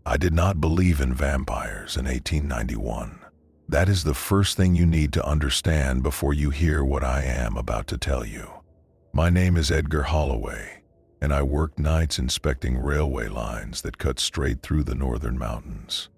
I did not believe in vampires in 1891. That is the first thing you need to understand before you hear what I am about to tell you. My name is Edgar Holloway, and I worked nights inspecting railway lines that cut straight through the northern mountains.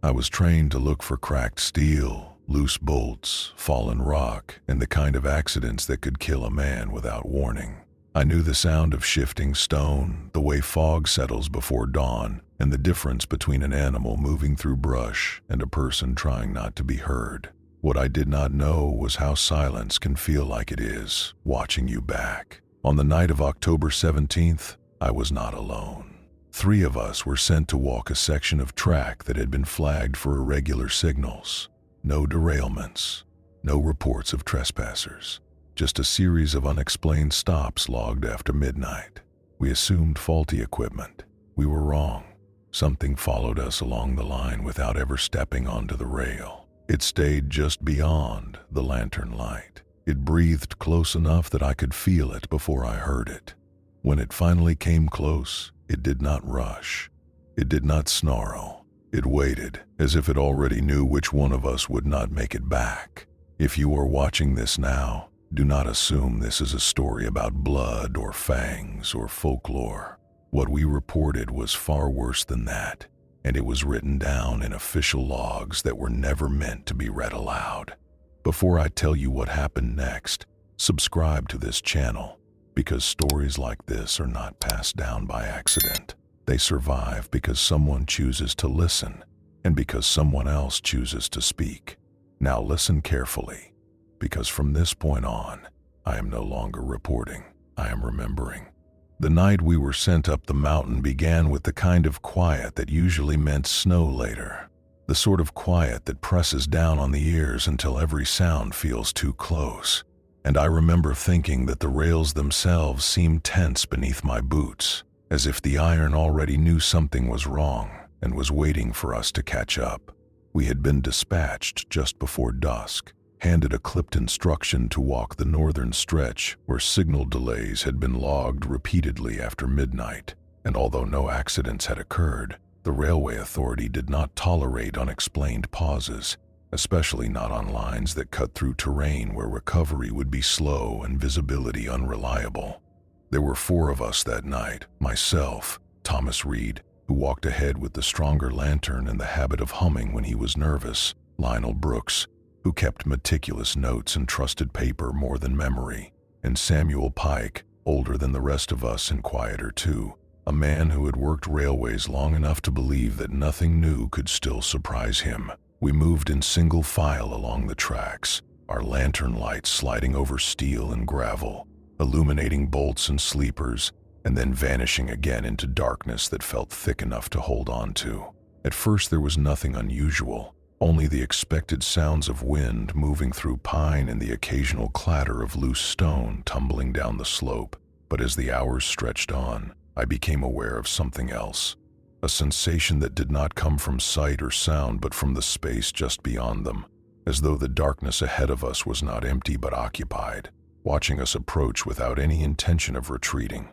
I was trained to look for cracked steel, loose bolts, fallen rock, and the kind of accidents that could kill a man without warning. I knew the sound of shifting stone, the way fog settles before dawn, and the difference between an animal moving through brush and a person trying not to be heard. What I did not know was how silence can feel like it is, watching you back. On the night of October 17th, I was not alone. 3 of us were sent to walk a section of track that had been flagged for irregular signals. No derailments, no reports of trespassers. Just a series of unexplained stops logged after midnight. We assumed faulty equipment. We were wrong. Something followed us along the line without ever stepping onto the rail. It stayed just beyond the lantern light. It breathed close enough that I could feel it before I heard it. When it finally came close, it did not rush. It did not snarl. It waited, as if it already knew which one of us would not make it back. If you are watching this now, do not assume this is a story about blood or fangs or folklore. What we reported was far worse than that, and it was written down in official logs that were never meant to be read aloud. Before I tell you what happened next, subscribe to this channel, because stories like this are not passed down by accident. They survive because someone chooses to listen, and because someone else chooses to speak. Now listen carefully, because from this point on, I am no longer reporting, I am remembering. The night we were sent up the mountain began with the kind of quiet that usually meant snow later. The sort of quiet that presses down on the ears until every sound feels too close. And I remember thinking that the rails themselves seemed tense beneath my boots, as if the iron already knew something was wrong and was waiting for us to catch up. We had been dispatched just before dusk, handed a clipped instruction to walk the northern stretch where signal delays had been logged repeatedly after midnight, and although no accidents had occurred, the railway authority did not tolerate unexplained pauses, especially not on lines that cut through terrain where recovery would be slow and visibility unreliable. There were 4 of us that night: myself, Thomas Reed, who walked ahead with the stronger lantern and the habit of humming when he was nervous, Lionel Brooks, who kept meticulous notes and trusted paper more than memory, and Samuel Pike, older than the rest of us and quieter too, a man who had worked railways long enough to believe that nothing new could still surprise him. We moved in single file along the tracks, our lantern lights sliding over steel and gravel, illuminating bolts and sleepers, and then vanishing again into darkness that felt thick enough to hold on to. At first there was nothing unusual, only the expected sounds of wind moving through pine and the occasional clatter of loose stone tumbling down the slope. But as the hours stretched on, I became aware of something else, a sensation that did not come from sight or sound but from the space just beyond them, as though the darkness ahead of us was not empty but occupied, watching us approach without any intention of retreating.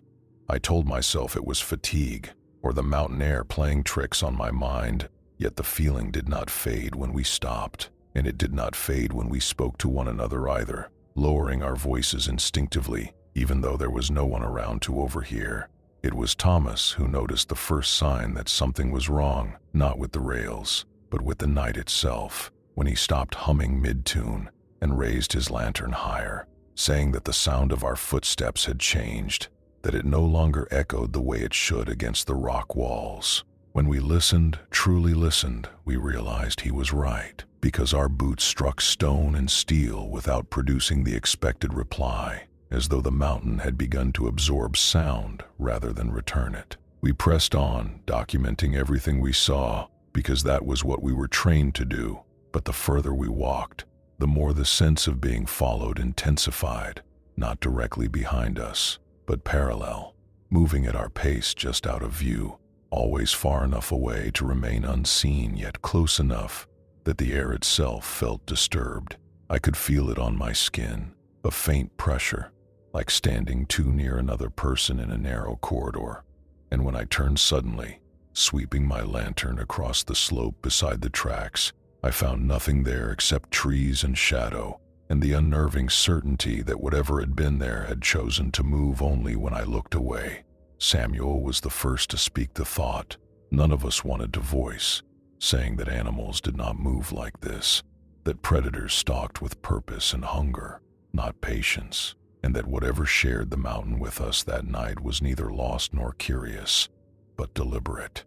I told myself it was fatigue, or the mountain air playing tricks on my mind, yet the feeling did not fade when we stopped, and it did not fade when we spoke to one another either, lowering our voices instinctively, even though there was no one around to overhear. It was Thomas who noticed the first sign that something was wrong, not with the rails, but with the night itself, when he stopped humming mid-tune and raised his lantern higher, saying that the sound of our footsteps had changed, that it no longer echoed the way it should against the rock walls. When we listened, truly listened, we realized he was right, because our boots struck stone and steel without producing the expected reply, as though the mountain had begun to absorb sound rather than return it. We pressed on, documenting everything we saw, because that was what we were trained to do, but the further we walked, the more the sense of being followed intensified, not directly behind us, but parallel, moving at our pace just out of view, always far enough away to remain unseen yet close enough that the air itself felt disturbed. I could feel it on my skin, a faint pressure, like standing too near another person in a narrow corridor. And when I turned suddenly, Sweeping my lantern across the slope beside the tracks, I found nothing there except trees and shadow, and the unnerving certainty that whatever had been there had chosen to move only when I looked away. Samuel was the first to speak the thought none of us wanted to voice, saying that animals did not move like this, that predators stalked with purpose and hunger, not patience, and that whatever shared the mountain with us that night was neither lost nor curious, but deliberate.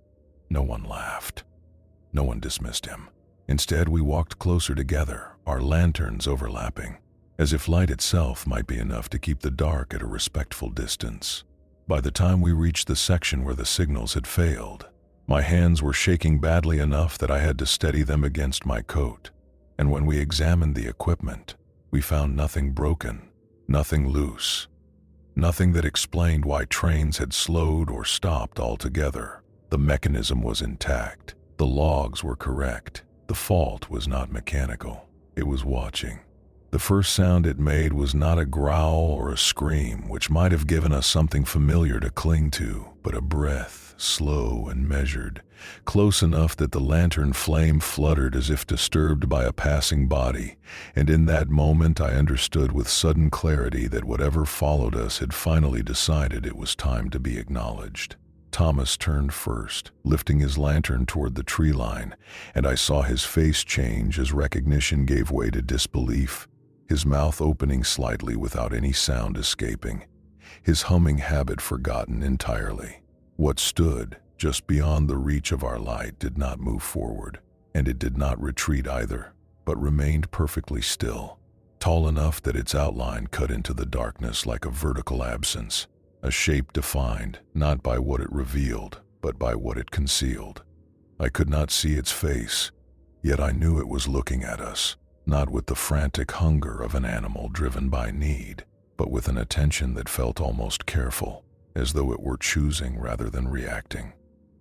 No one laughed. No one dismissed him. Instead, we walked closer together, our lanterns overlapping, as if light itself might be enough to keep the dark at a respectful distance. By the time we reached the section where the signals had failed, my hands were shaking badly enough that I had to steady them against my coat, and when we examined the equipment, we found nothing broken, nothing loose, nothing that explained why trains had slowed or stopped altogether. The mechanism was intact, the logs were correct. The fault was not mechanical, it was watching. The first sound it made was not a growl or a scream, which might have given us something familiar to cling to, but a breath, slow and measured, close enough that the lantern flame fluttered as if disturbed by a passing body, and in that moment I understood with sudden clarity that whatever followed us had finally decided it was time to be acknowledged. Thomas turned first, lifting his lantern toward the tree line, and I saw his face change as recognition gave way to disbelief, his mouth opening slightly without any sound escaping, his humming habit forgotten entirely. What stood just beyond the reach of our light did not move forward, and it did not retreat either, but remained perfectly still, tall enough that its outline cut into the darkness like a vertical absence. A shape defined not by what it revealed, but by what it concealed. I could not see its face, yet I knew it was looking at us, not with the frantic hunger of an animal driven by need, but with an attention that felt almost careful, as though it were choosing rather than reacting.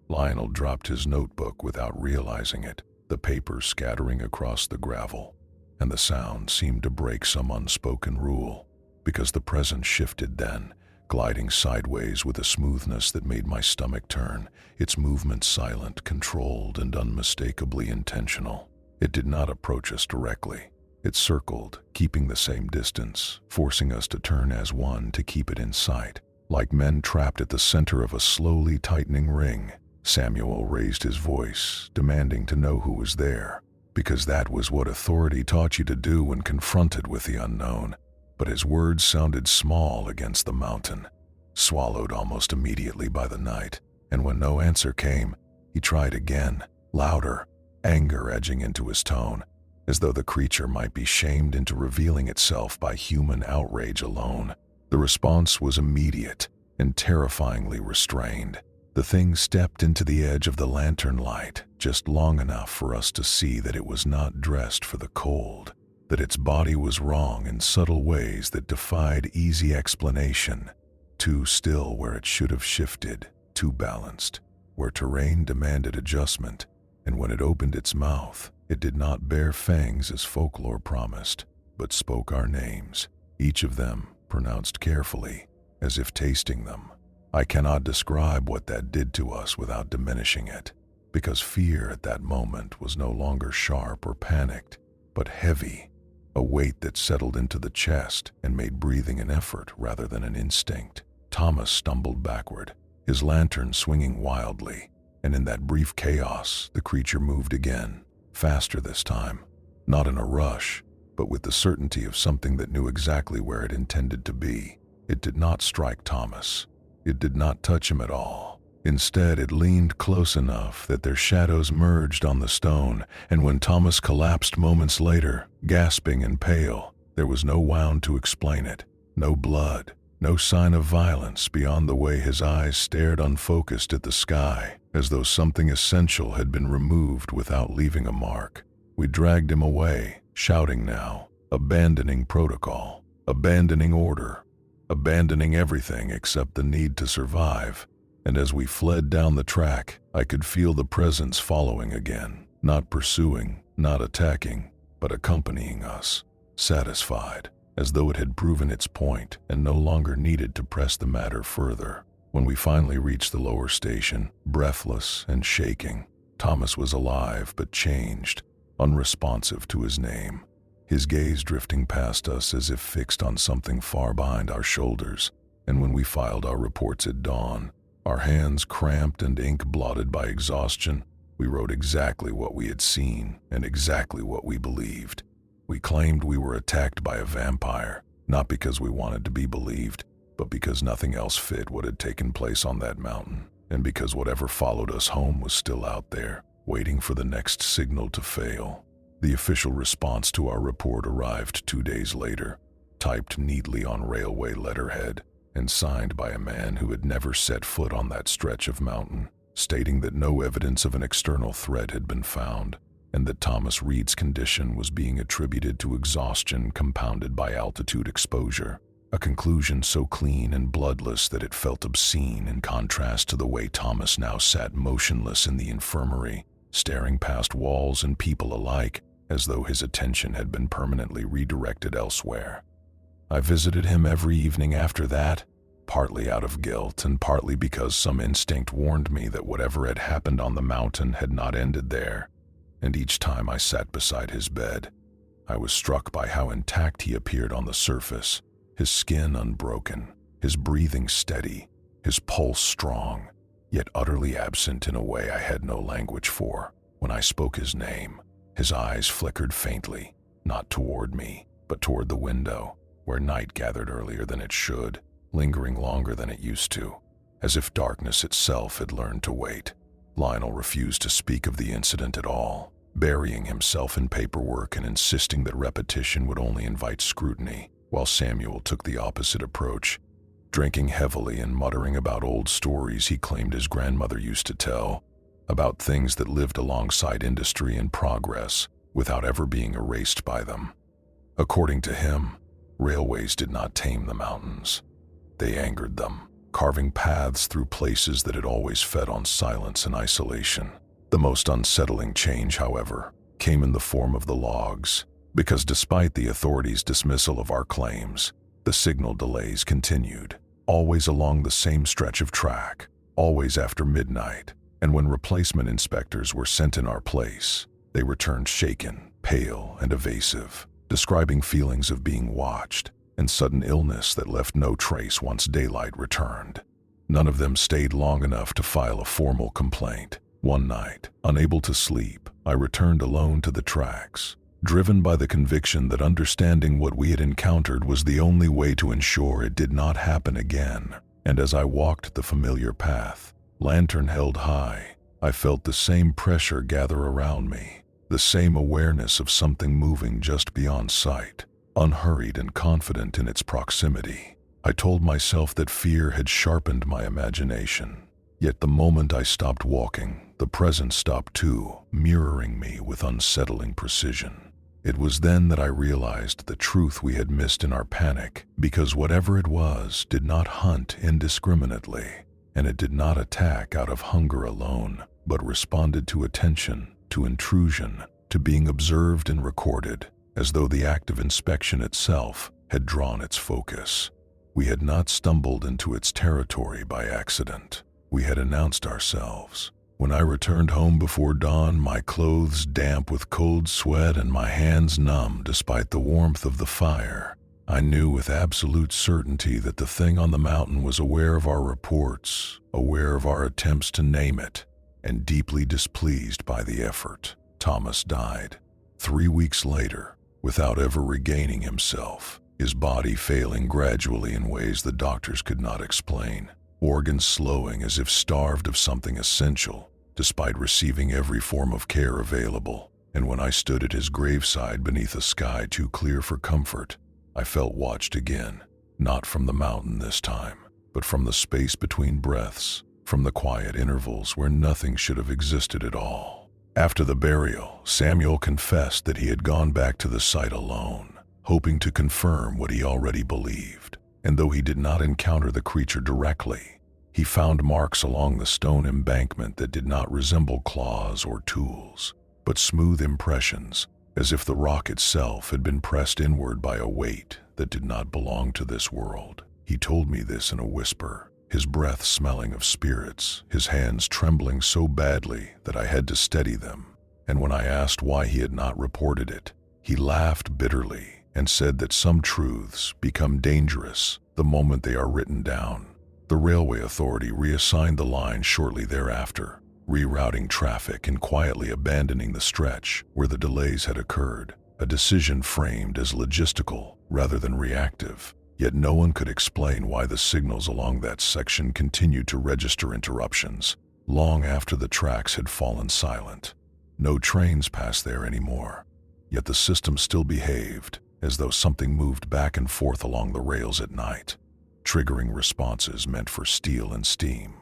Lionel dropped his notebook without realizing it, the paper scattering across the gravel, and the sound seemed to break some unspoken rule, because the present shifted then, gliding sideways with a smoothness that made my stomach turn, its movement silent, controlled, and unmistakably intentional. It did not approach us directly. It circled, keeping the same distance, forcing us to turn as one to keep it in sight. Like men trapped at the center of a slowly tightening ring, Samuel raised his voice, demanding to know who was there, because that was what authority taught you to do when confronted with the unknown. But his words sounded small against the mountain, swallowed almost immediately by the night, and when no answer came, he tried again, louder, anger edging into his tone, as though the creature might be shamed into revealing itself by human outrage alone. The response was immediate and terrifyingly restrained. The thing stepped into the edge of the lantern light, just long enough for us to see that it was not dressed for the cold, that its body was wrong in subtle ways that defied easy explanation, too still where it should have shifted, too balanced, where terrain demanded adjustment, and when it opened its mouth, it did not bare fangs as folklore promised, but spoke our names, each of them pronounced carefully, as if tasting them. I cannot describe what that did to us without diminishing it, because fear at that moment was no longer sharp or panicked, but heavy, a weight that settled into the chest and made breathing an effort rather than an instinct. Thomas stumbled backward, his lantern swinging wildly, and in that brief chaos, the creature moved again, faster this time, not in a rush, but with the certainty of something that knew exactly where it intended to be. It did not strike Thomas. It did not touch him at all. Instead, it leaned close enough that their shadows merged on the stone, and when Thomas collapsed moments later, gasping and pale, there was no wound to explain it, no blood, no sign of violence beyond the way his eyes stared unfocused at the sky, as though something essential had been removed without leaving a mark. We dragged him away, shouting now, abandoning protocol, abandoning order, abandoning everything except the need to survive. And as we fled down the track, I could feel the presence following again, not pursuing, not attacking, but accompanying us, satisfied, as though it had proven its point and no longer needed to press the matter further. When we finally reached the lower station, breathless and shaking, Thomas was alive but changed, unresponsive to his name, his gaze drifting past us as if fixed on something far behind our shoulders. And when we filed our reports at dawn, our hands cramped and ink blotted by exhaustion, we wrote exactly what we had seen and exactly what we believed. We claimed we were attacked by a vampire, not because we wanted to be believed, but because nothing else fit what had taken place on that mountain, and because whatever followed us home was still out there, waiting for the next signal to fail. The official response to our report arrived 2 days later, typed neatly on railway letterhead, and signed by a man who had never set foot on that stretch of mountain, stating that no evidence of an external threat had been found, and that Thomas Reed's condition was being attributed to exhaustion compounded by altitude exposure, a conclusion so clean and bloodless that it felt obscene in contrast to the way Thomas now sat motionless in the infirmary, staring past walls and people alike, as though his attention had been permanently redirected elsewhere. I visited him every evening after that, partly out of guilt and partly because some instinct warned me that whatever had happened on the mountain had not ended there. And each time I sat beside his bed, I was struck by how intact he appeared on the surface, his skin unbroken, his breathing steady, his pulse strong, yet utterly absent in a way I had no language for. When I spoke his name, his eyes flickered faintly, not toward me, but toward the window, where night gathered earlier than it should, lingering longer than it used to, as if darkness itself had learned to wait. Lionel refused to speak of the incident at all, burying himself in paperwork and insisting that repetition would only invite scrutiny, while Samuel took the opposite approach, drinking heavily and muttering about old stories he claimed his grandmother used to tell, about things that lived alongside industry and progress without ever being erased by them. According to him, railways did not tame the mountains. They angered them, carving paths through places that had always fed on silence and isolation. The most unsettling change, however, came in the form of the logs, because despite the authorities' dismissal of our claims, the signal delays continued, always along the same stretch of track, always after midnight, and when replacement inspectors were sent in our place, they returned shaken, pale, and evasive, describing feelings of being watched and sudden illness that left no trace once daylight returned. None of them stayed long enough to file a formal complaint. One night, unable to sleep, I returned alone to the tracks, driven by the conviction that understanding what we had encountered was the only way to ensure it did not happen again. And as I walked the familiar path, lantern held high, I felt the same pressure gather around me, the same awareness of something moving just beyond sight, unhurried and confident in its proximity. I told myself that fear had sharpened my imagination. Yet the moment I stopped walking, the present stopped too, mirroring me with unsettling precision. It was then that I realized the truth we had missed in our panic, because whatever it was did not hunt indiscriminately, and it did not attack out of hunger alone, but responded to attention, to intrusion, to being observed and recorded, as though the act of inspection itself had drawn its focus. We had not stumbled into its territory by accident. We had announced ourselves. When I returned home before dawn, my clothes damp with cold sweat and my hands numb despite the warmth of the fire, I knew with absolute certainty that the thing on the mountain was aware of our reports, aware of our attempts to name it, and deeply displeased by the effort. Thomas died 3 weeks later, without ever regaining himself, his body failing gradually in ways the doctors could not explain, organs slowing as if starved of something essential, despite receiving every form of care available. And when I stood at his graveside beneath a sky too clear for comfort, I felt watched again, not from the mountain this time, but from the space between breaths, from the quiet intervals where nothing should have existed at all. After the burial, Samuel confessed that he had gone back to the site alone, hoping to confirm what he already believed. And though he did not encounter the creature directly, he found marks along the stone embankment that did not resemble claws or tools, but smooth impressions, as if the rock itself had been pressed inward by a weight that did not belong to this world. He told me this in a whisper, his breath smelling of spirits, his hands trembling so badly that I had to steady them. And when I asked why he had not reported it, he laughed bitterly and said that some truths become dangerous the moment they are written down. The railway authority reassigned the line shortly thereafter, rerouting traffic and quietly abandoning the stretch where the delays had occurred, a decision framed as logistical rather than reactive. Yet no one could explain why the signals along that section continued to register interruptions long after the tracks had fallen silent. No trains passed there anymore, yet the system still behaved as though something moved back and forth along the rails at night, triggering responses meant for steel and steam.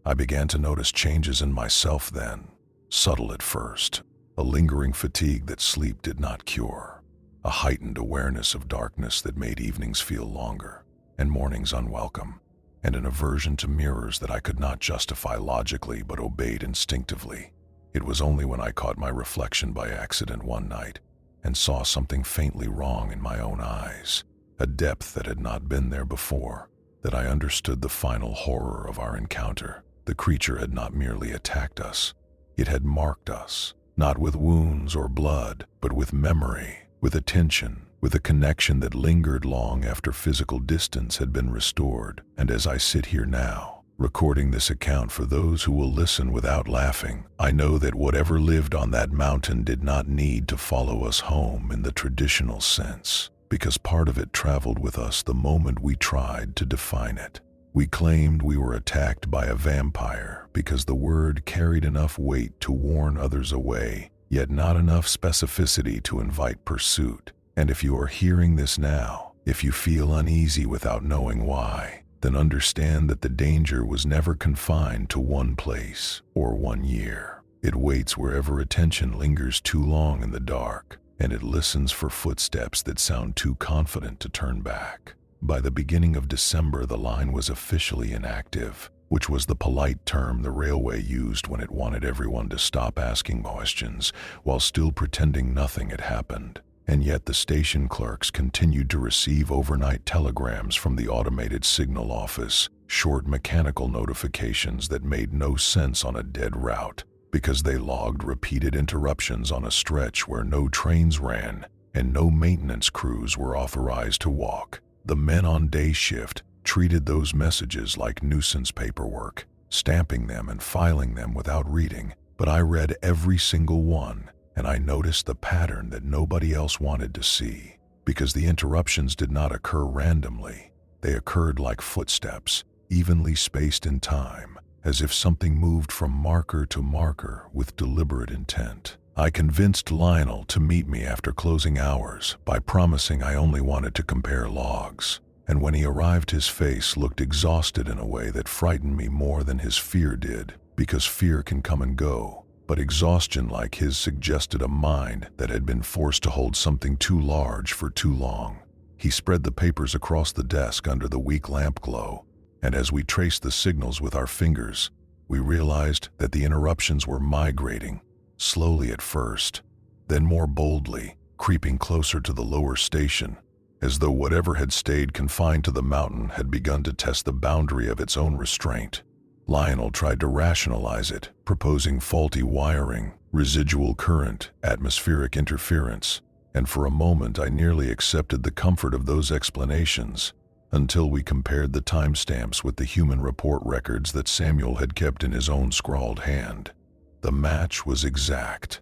I began to notice changes in myself then, subtle at first, a lingering fatigue that sleep did not cure, a heightened awareness of darkness that made evenings feel longer and mornings unwelcome, and an aversion to mirrors that I could not justify logically but obeyed instinctively. It was only when I caught my reflection by accident one night and saw something faintly wrong in my own eyes, a depth that had not been there before, that I understood the final horror of our encounter. The creature had not merely attacked us, it had marked us, not with wounds or blood, but with memory, with attention, with a connection that lingered long after physical distance had been restored. And as I sit here now, recording this account for those who will listen without laughing, I know that whatever lived on that mountain did not need to follow us home in the traditional sense, because part of it traveled with us the moment we tried to define it. We claimed we were attacked by a vampire because the word carried enough weight to warn others away, yet not enough specificity to invite pursuit. And if you are hearing this now, if you feel uneasy without knowing why, then understand that the danger was never confined to one place or one year. It waits wherever attention lingers too long in the dark, and it listens for footsteps that sound too confident to turn back. By the beginning of December, the line was officially inactive, which was the polite term the railway used when it wanted everyone to stop asking questions while still pretending nothing had happened. And yet the station clerks continued to receive overnight telegrams from the automated signal office, short mechanical notifications that made no sense on a dead route, because they logged repeated interruptions on a stretch where no trains ran and no maintenance crews were authorized to walk. The men on day shift treated those messages like nuisance paperwork, stamping them and filing them without reading, but I read every single one, and I noticed the pattern that nobody else wanted to see, because the interruptions did not occur randomly. They occurred like footsteps, evenly spaced in time, as if something moved from marker to marker with deliberate intent. I convinced Lionel to meet me after closing hours by promising I only wanted to compare logs, and when he arrived his face looked exhausted in a way that frightened me more than his fear did, because fear can come and go, but exhaustion like his suggested a mind that had been forced to hold something too large for too long. He spread the papers across the desk under the weak lamp glow, and as we traced the signals with our fingers, we realized that the interruptions were migrating, slowly at first, then more boldly, creeping closer to the lower station, as though whatever had stayed confined to the mountain had begun to test the boundary of its own restraint. Lionel tried to rationalize it, proposing faulty wiring, residual current, atmospheric interference, and for a moment I nearly accepted the comfort of those explanations, until we compared the timestamps with the human report records that Samuel had kept in his own scrawled hand. The match was exact.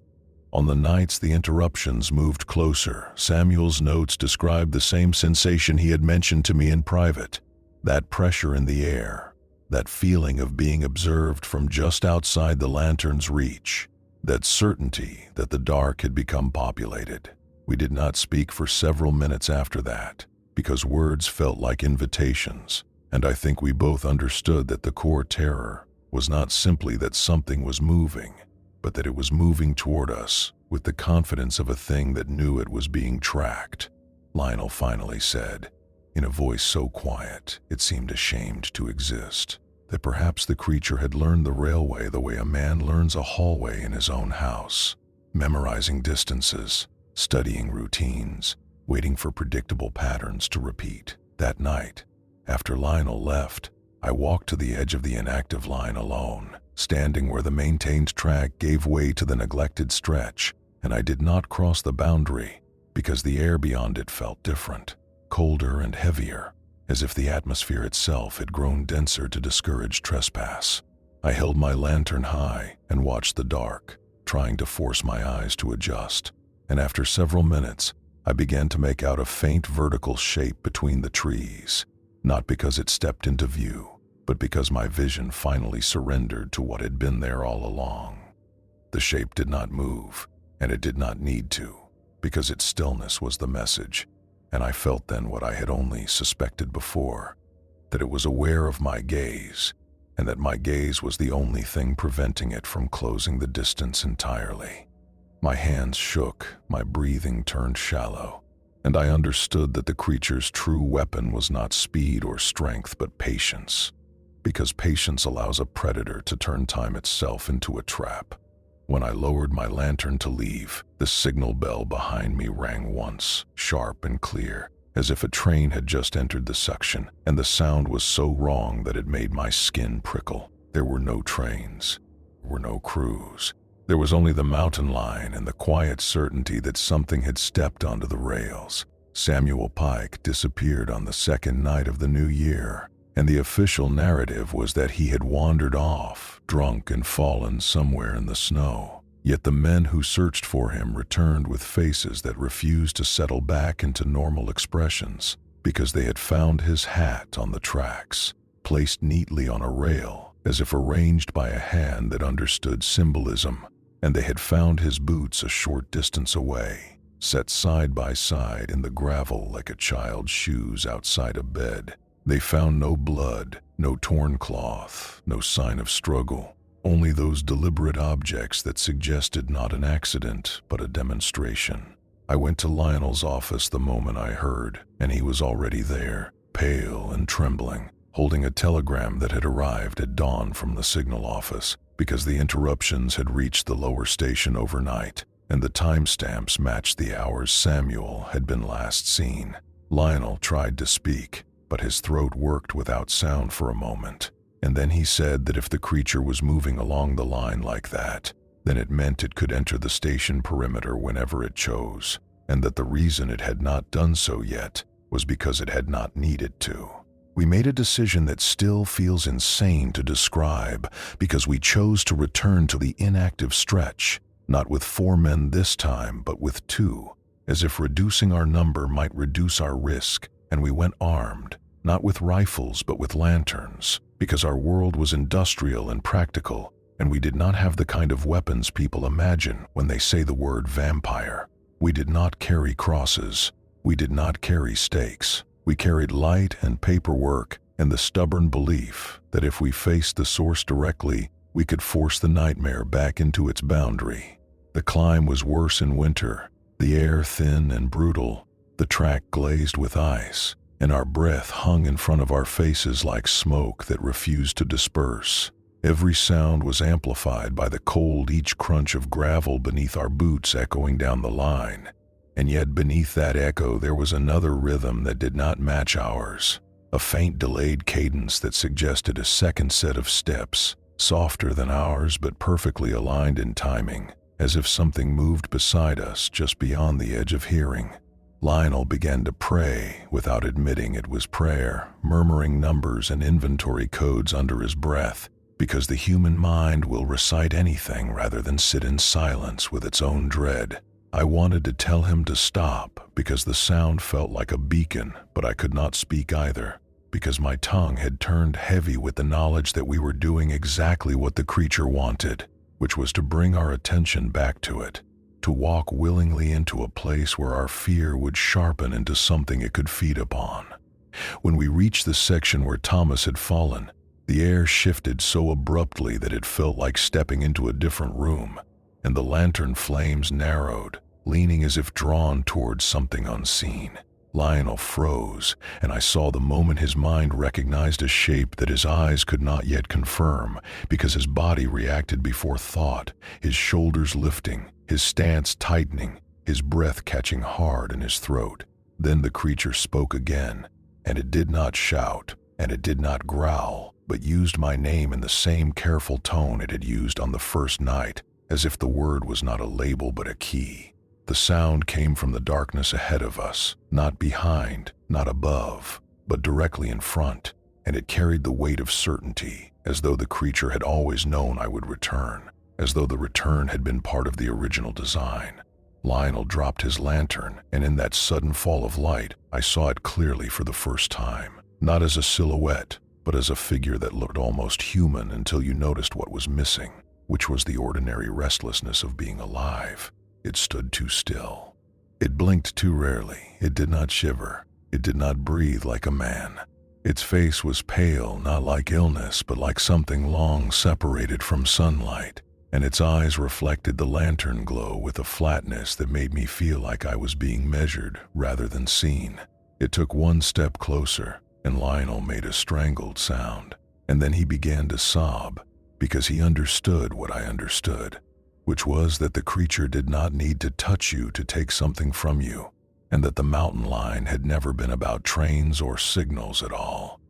On the nights the interruptions moved closer, Samuel's notes described the same sensation he had mentioned to me in private, that pressure in the air, that feeling of being observed from just outside the lantern's reach, that certainty that the dark had become populated. We did not speak for several minutes after that, because words felt like invitations, and I think we both understood that the core terror was not simply that something was moving, but that it was moving toward us with the confidence of a thing that knew it was being tracked. Lionel finally said, in a voice so quiet it seemed ashamed to exist, that perhaps the creature had learned the railway the way a man learns a hallway in his own house, memorizing distances, studying routines, waiting for predictable patterns to repeat. That night, after Lionel left, I walked to the edge of the inactive line alone, standing where the maintained track gave way to the neglected stretch, and I did not cross the boundary because the air beyond it felt different, colder and heavier, as if the atmosphere itself had grown denser to discourage trespass. I held my lantern high and watched the dark, trying to force my eyes to adjust, and after several minutes, I began to make out a faint vertical shape between the trees, not because it stepped into view, but because my vision finally surrendered to what had been there all along. The shape did not move, and it did not need to, because its stillness was the message, and I felt then what I had only suspected before, that it was aware of my gaze, and that my gaze was the only thing preventing it from closing the distance entirely. My hands shook, my breathing turned shallow, and I understood that the creature's true weapon was not speed or strength but patience, because patience allows a predator to turn time itself into a trap. When I lowered my lantern to leave, the signal bell behind me rang once, sharp and clear, as if a train had just entered the section, and the sound was so wrong that it made my skin prickle. There were no trains. There were no crews. There was only the mountain line and the quiet certainty that something had stepped onto the rails. Samuel Pike disappeared on the second night of the new year, and the official narrative was that he had wandered off, drunk and fallen somewhere in the snow. Yet the men who searched for him returned with faces that refused to settle back into normal expressions, because they had found his hat on the tracks, placed neatly on a rail, as if arranged by a hand that understood symbolism, and they had found his boots a short distance away, set side by side in the gravel like a child's shoes outside a bed. They found no blood, no torn cloth, no sign of struggle, only those deliberate objects that suggested not an accident, but a demonstration. I went to Lionel's office the moment I heard, and he was already there, pale and trembling, holding a telegram that had arrived at dawn from the signal office, because the interruptions had reached the lower station overnight, and the timestamps matched the hours Samuel had been last seen. Lionel tried to speak, but his throat worked without sound for a moment, and then he said that if the creature was moving along the line like that, then it meant it could enter the station perimeter whenever it chose, and that the reason it had not done so yet was because it had not needed to. We made a decision that still feels insane to describe, because we chose to return to the inactive stretch, not with 4 men this time, but with 2, as if reducing our number might reduce our risk, and we went armed, not with rifles but with lanterns, because our world was industrial and practical, and we did not have the kind of weapons people imagine when they say the word vampire. We did not carry crosses. We did not carry stakes. We carried light and paperwork and the stubborn belief that if we faced the source directly, we could force the nightmare back into its boundary. The climb was worse in winter, the air thin and brutal, the track glazed with ice, and our breath hung in front of our faces like smoke that refused to disperse. Every sound was amplified by the cold each crunch of gravel beneath our boots echoing down the line. And yet beneath that echo there was another rhythm that did not match ours, a faint delayed cadence that suggested a second set of steps, softer than ours but perfectly aligned in timing, as if something moved beside us just beyond the edge of hearing. Lionel began to pray without admitting it was prayer, murmuring numbers and inventory codes under his breath, because the human mind will recite anything rather than sit in silence with its own dread. I wanted to tell him to stop because the sound felt like a beacon, but I could not speak either, because my tongue had turned heavy with the knowledge that we were doing exactly what the creature wanted, which was to bring our attention back to it, to walk willingly into a place where our fear would sharpen into something it could feed upon. When we reached the section where Thomas had fallen, the air shifted so abruptly that it felt like stepping into a different room, and the lantern flames narrowed, leaning as if drawn towards something unseen. Lionel froze, and I saw the moment his mind recognized a shape that his eyes could not yet confirm, because his body reacted before thought, his shoulders lifting, his stance tightening, his breath catching hard in his throat. Then the creature spoke again, and it did not shout, and it did not growl, but used my name in the same careful tone it had used on the first night, as if the word was not a label but a key. The sound came from the darkness ahead of us, not behind, not above, but directly in front, and it carried the weight of certainty, as though the creature had always known I would return, as though the return had been part of the original design. Lionel dropped his lantern, and in that sudden fall of light, I saw it clearly for the first time, not as a silhouette, but as a figure that looked almost human until you noticed what was missing, which was the ordinary restlessness of being alive. It stood too still. It blinked too rarely. It did not shiver. It did not breathe like a man. Its face was pale, not like illness, but like something long separated from sunlight, and its eyes reflected the lantern glow with a flatness that made me feel like I was being measured rather than seen. It took one step closer, and Lionel made a strangled sound, and then he began to sob, because he understood what I understood, which was that the creature did not need to touch you to take something from you, and that the mountain line had never been about trains or signals at all.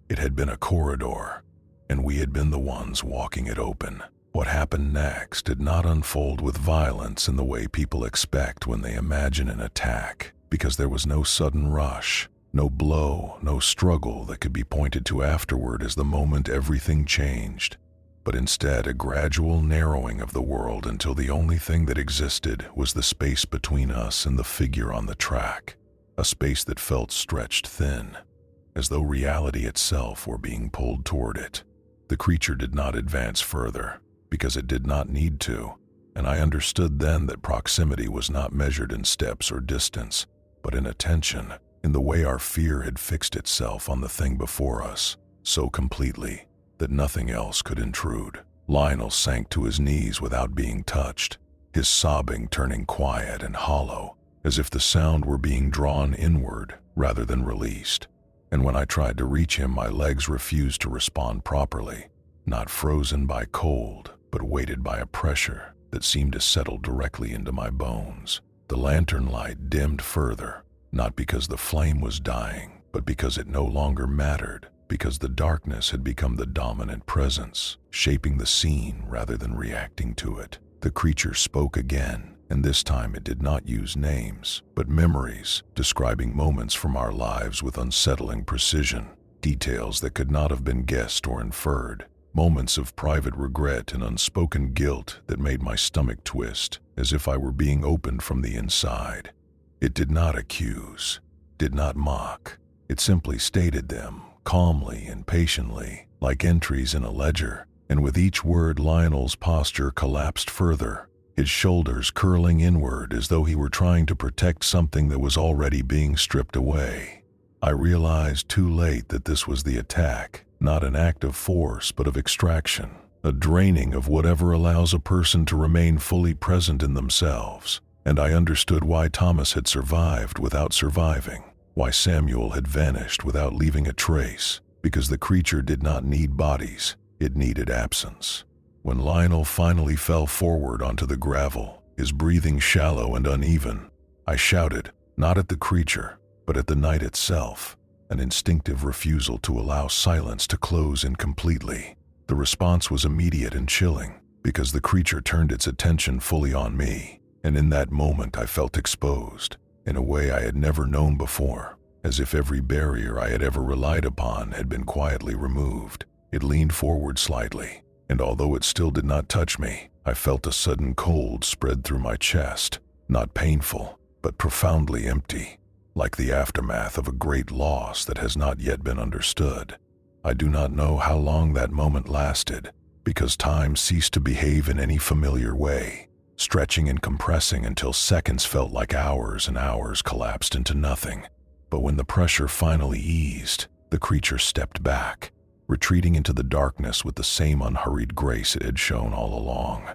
It had been a corridor, and we had been the ones walking it open. What happened next did not unfold with violence in the way people expect when they imagine an attack, because there was no sudden rush, no blow, no struggle that could be pointed to afterward as the moment everything changed, but instead a gradual narrowing of the world until the only thing that existed was the space between us and the figure on the track, a space that felt stretched thin, as though reality itself were being pulled toward it. The creature did not advance further, because it did not need to, and I understood then that proximity was not measured in steps or distance, but in attention, in the way our fear had fixed itself on the thing before us, so completely that nothing else could intrude. Lionel sank to his knees without being touched, his sobbing turning quiet and hollow, as if the sound were being drawn inward rather than released. And when I tried to reach him, my legs refused to respond properly, not frozen by cold, but weighted by a pressure that seemed to settle directly into my bones. The lantern light dimmed further, not because the flame was dying, but because it no longer mattered, because the darkness had become the dominant presence, shaping the scene rather than reacting to it. The creature spoke again, and this time it did not use names, but memories, describing moments from our lives with unsettling precision, details that could not have been guessed or inferred, moments of private regret and unspoken guilt that made my stomach twist, as if I were being opened from the inside. It did not accuse, did not mock. It simply stated them, calmly and patiently, like entries in a ledger, and with each word Lionel's posture collapsed further, his shoulders curling inward as though he were trying to protect something that was already being stripped away. I realized too late that this was the attack, not an act of force but of extraction, a draining of whatever allows a person to remain fully present in themselves, and I understood why Thomas had survived without surviving. Why Samuel had vanished without leaving a trace, because the creature did not need bodies, it needed absence. When Lionel finally fell forward onto the gravel, his breathing shallow and uneven, I shouted, not at the creature, but at the night itself, an instinctive refusal to allow silence to close in completely. The response was immediate and chilling, because the creature turned its attention fully on me, and in that moment I felt exposed, in a way I had never known before, as if every barrier I had ever relied upon had been quietly removed. It leaned forward slightly, and although it still did not touch me, I felt a sudden cold spread through my chest, not painful, but profoundly empty, like the aftermath of a great loss that has not yet been understood. I do not know how long that moment lasted, because time ceased to behave in any familiar way, stretching and compressing until seconds felt like hours and hours collapsed into nothing. But when the pressure finally eased, the creature stepped back, retreating into the darkness with the same unhurried grace it had shown all along.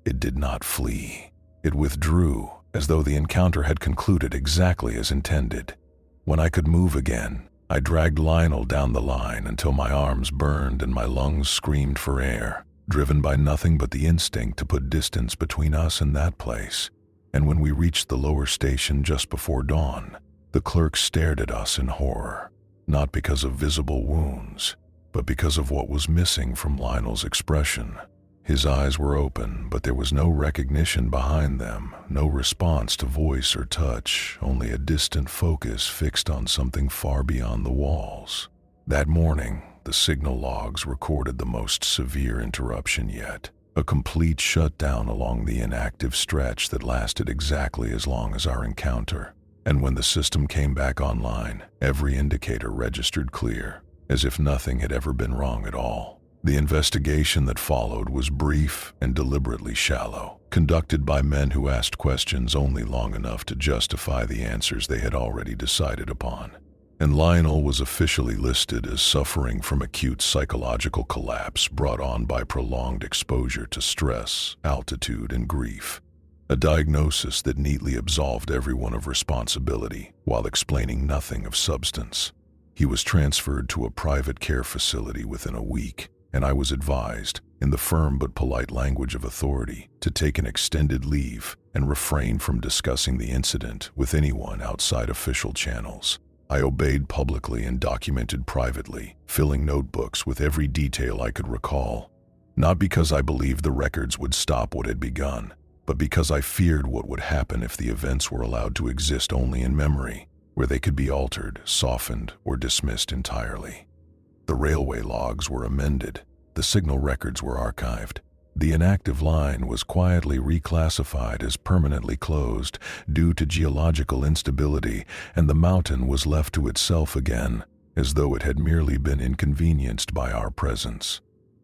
It did not flee. It withdrew, as though the encounter had concluded exactly as intended. When I could move again, I dragged Lionel down the line until my arms burned and my lungs screamed for air, driven by nothing but the instinct to put distance between us and that place. And when we reached the lower station just before dawn, the clerk stared at us in horror. not because of visible wounds, but because of what was missing from Lionel's expression. His eyes were open, but there was no recognition behind them, no response to voice or touch, only a distant focus fixed on something far beyond the walls. That morning, the signal logs recorded the most severe interruption yet, a complete shutdown along the inactive stretch that lasted exactly as long as our encounter. And when the system came back online, every indicator registered clear, as if nothing had ever been wrong at all. The investigation that followed was brief and deliberately shallow, conducted by men who asked questions only long enough to justify the answers they had already decided upon. And Lionel was officially listed as suffering from acute psychological collapse brought on by prolonged exposure to stress, altitude, and grief. A diagnosis that neatly absolved everyone of responsibility while explaining nothing of substance. He was transferred to a private care facility within a week, and I was advised, in the firm but polite language of authority, to take an extended leave and refrain from discussing the incident with anyone outside official channels. I obeyed publicly and documented privately, filling notebooks with every detail I could recall, not because I believed the records would stop what had begun, but because I feared what would happen if the events were allowed to exist only in memory, where they could be altered, softened, or dismissed entirely. The railway logs were amended, the signal records were archived. The inactive line was quietly reclassified as permanently closed due to geological instability, and the mountain was left to itself again, as though it had merely been inconvenienced by our presence.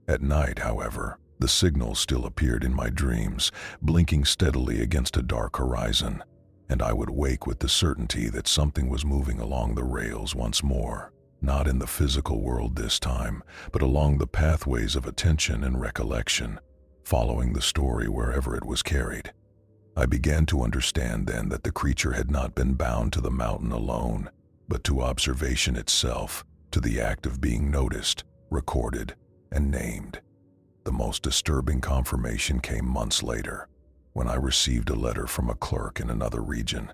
At night, however, the signal still appeared in my dreams, blinking steadily against a dark horizon, and I would wake with the certainty that something was moving along the rails once more. Not in the physical world this time, but along the pathways of attention and recollection, following the story wherever it was carried. I began to understand then that the creature had not been bound to the mountain alone, but to observation itself, to the act of being noticed, recorded, and named. The most disturbing confirmation came months later, when I received a letter from a clerk in another region,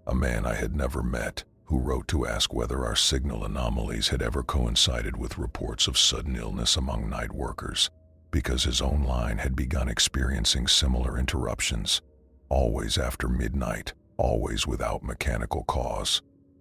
a man I had never met, who wrote to ask whether our signal anomalies had ever coincided with reports of sudden illness among night workers, because his own line had begun experiencing similar interruptions, always after midnight, always without mechanical cause.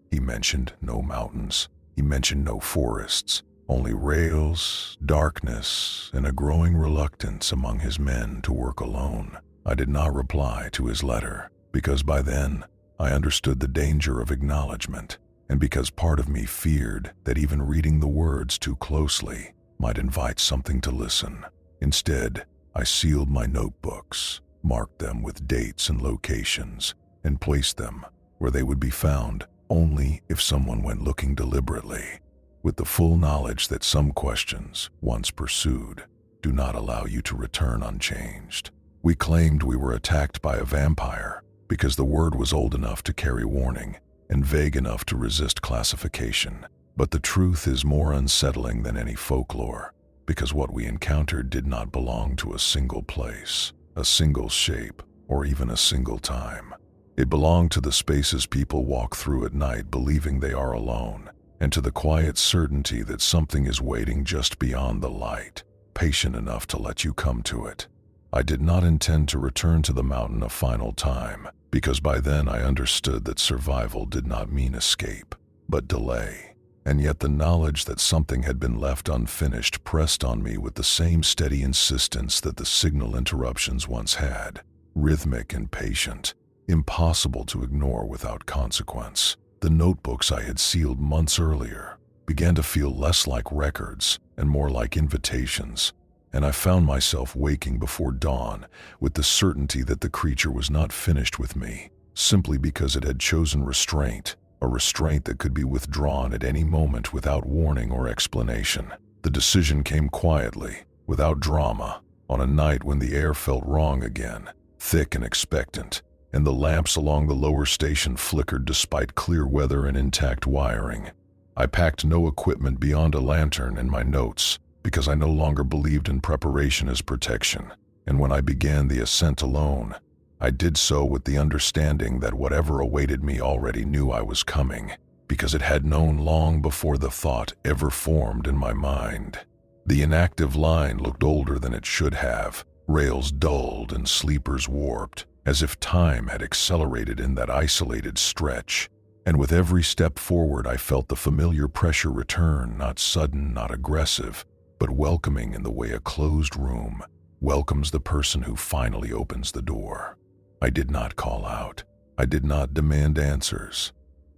He mentioned no mountains, he mentioned no forests, only rails, darkness, and a growing reluctance among his men to work alone. I did not reply to his letter, because by then, I understood the danger of acknowledgement, and because part of me feared that even reading the words too closely might invite something to listen. Instead, I sealed my notebooks, marked them with dates and locations, and placed them where they would be found only if someone went looking deliberately, with the full knowledge that some questions, once pursued, do not allow you to return unchanged. We claimed we were attacked by a vampire, because the word was old enough to carry warning and vague enough to resist classification. But the truth is more unsettling than any folklore, because what we encountered did not belong to a single place, a single shape, or even a single time. It belonged to the spaces people walk through at night believing they are alone, and to the quiet certainty that something is waiting just beyond the light, patient enough to let you come to it. I did not intend to return to the mountain a final time, because by then I understood that survival did not mean escape, but delay. And yet the knowledge that something had been left unfinished pressed on me with the same steady insistence that the signal interruptions once had, rhythmic and patient, impossible to ignore without consequence. The notebooks I had sealed months earlier began to feel less like records and more like invitations, and I found myself waking before dawn with the certainty that the creature was not finished with me, simply because it had chosen restraint, a restraint that could be withdrawn at any moment without warning or explanation. The decision came quietly, without drama, on a night when the air felt wrong again, thick and expectant, and the lamps along the lower station flickered despite clear weather and intact wiring. I packed no equipment beyond a lantern and my notes, because I no longer believed in preparation as protection, and when I began the ascent alone, I did so with the understanding that whatever awaited me already knew I was coming, because it had known long before the thought ever formed in my mind. The inactive line looked older than it should have, rails dulled and sleepers warped, as if time had accelerated in that isolated stretch. And with every step forward, I felt the familiar pressure return, not sudden, not aggressive, but welcoming in the way a closed room welcomes the person who finally opens the door. I did not call out. I did not demand answers.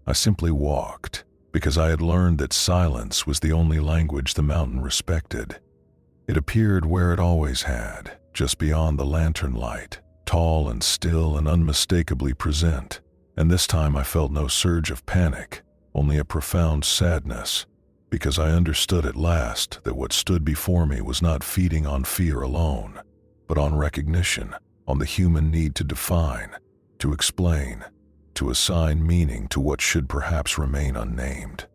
I simply walked, because I had learned that silence was the only language the mountain respected. It appeared where it always had, just beyond the lantern light, tall and still and unmistakably present. And this time I felt no surge of panic, only a profound sadness, because I understood at last that what stood before me was not feeding on fear alone, but on recognition, on the human need to define, to explain, to assign meaning to what should perhaps remain unnamed.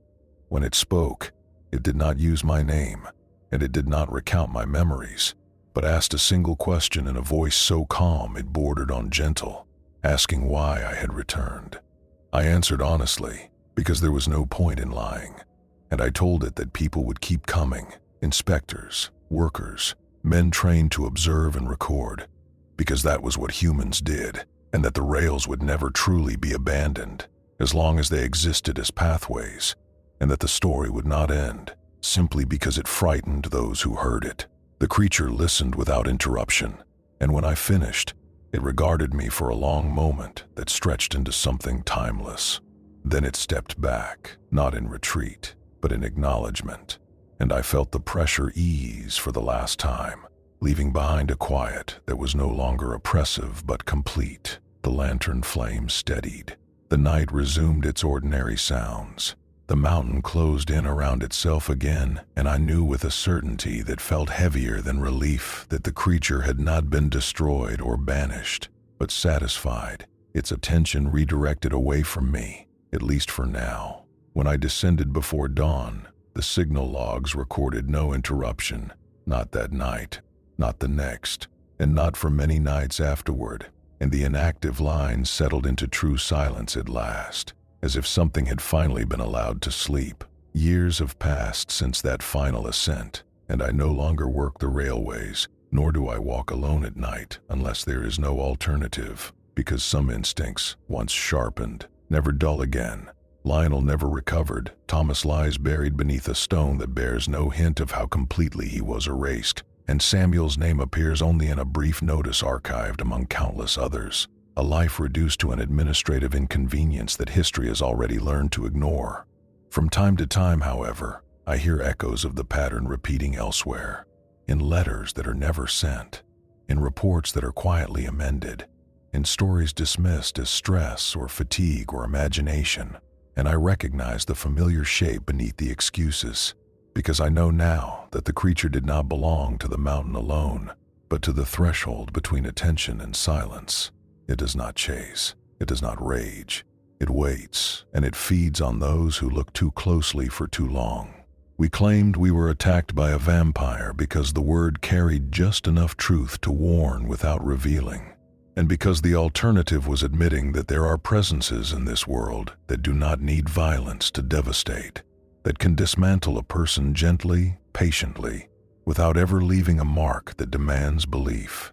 When it spoke, it did not use my name, and it did not recount my memories, but asked a single question in a voice so calm it bordered on gentle, asking why I had returned. I answered honestly, because there was no point in lying, and I told it that people would keep coming, inspectors, workers, men trained to observe and record, because that was what humans did, and that the rails would never truly be abandoned, as long as they existed as pathways, and that the story would not end, simply because it frightened those who heard it. The creature listened without interruption, and when I finished, it regarded me for a long moment that stretched into something timeless. Then it stepped back, not in retreat, but in acknowledgement, and I felt the pressure ease for the last time, leaving behind a quiet that was no longer oppressive but complete. The lantern flame steadied. The night resumed its ordinary sounds. The mountain closed in around itself again, and I knew with a certainty that felt heavier than relief that the creature had not been destroyed or banished, but satisfied, its attention redirected away from me, at least for now. When I descended before dawn, the signal logs recorded no interruption, not that night, not the next, and not for many nights afterward, and the inactive line settled into true silence at last, as if something had finally been allowed to sleep. Years have passed since that final ascent, and I no longer work the railways, nor do I walk alone at night unless there is no alternative, because some instincts, once sharpened, never dull again. Lionel never recovered. Thomas lies buried beneath a stone that bears no hint of how completely he was erased, and Samuel's name appears only in a brief notice archived among countless others. A life reduced to an administrative inconvenience that history has already learned to ignore. From time to time, however, I hear echoes of the pattern repeating elsewhere, in letters that are never sent, in reports that are quietly amended, in stories dismissed as stress or fatigue or imagination, and I recognize the familiar shape beneath the excuses, because I know now that the creature did not belong to the mountain alone, but to the threshold between attention and silence. It does not chase, it does not rage, it waits, and it feeds on those who look too closely for too long. We claimed we were attacked by a vampire because the word carried just enough truth to warn without revealing, and because the alternative was admitting that there are presences in this world that do not need violence to devastate, that can dismantle a person gently, patiently, without ever leaving a mark that demands belief.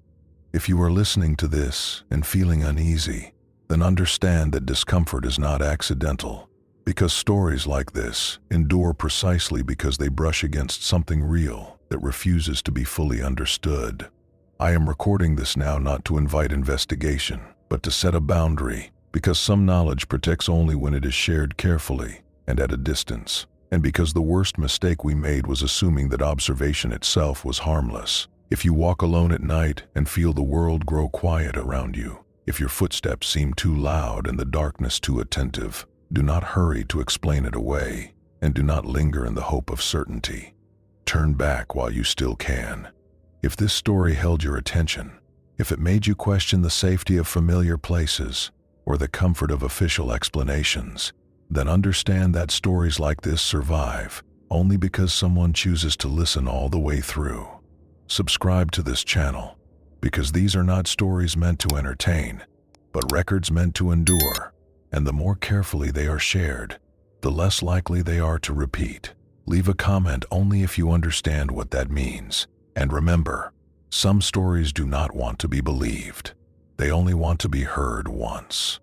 If you are listening to this and feeling uneasy, then understand that discomfort is not accidental, because stories like this endure precisely because they brush against something real that refuses to be fully understood. I am recording this now not to invite investigation, but to set a boundary, because some knowledge protects only when it is shared carefully and at a distance, and because the worst mistake we made was assuming that observation itself was harmless. If you walk alone at night and feel the world grow quiet around you, if your footsteps seem too loud and the darkness too attentive, do not hurry to explain it away, and do not linger in the hope of certainty. Turn back while you still can. If this story held your attention, if it made you question the safety of familiar places or the comfort of official explanations, then understand that stories like this survive only because someone chooses to listen all the way through. Subscribe to this channel, because these are not stories meant to entertain, but records meant to endure, and the more carefully they are shared, the less likely they are to repeat. Leave a comment only if you understand what that means. And remember, some stories do not want to be believed. They only want to be heard once.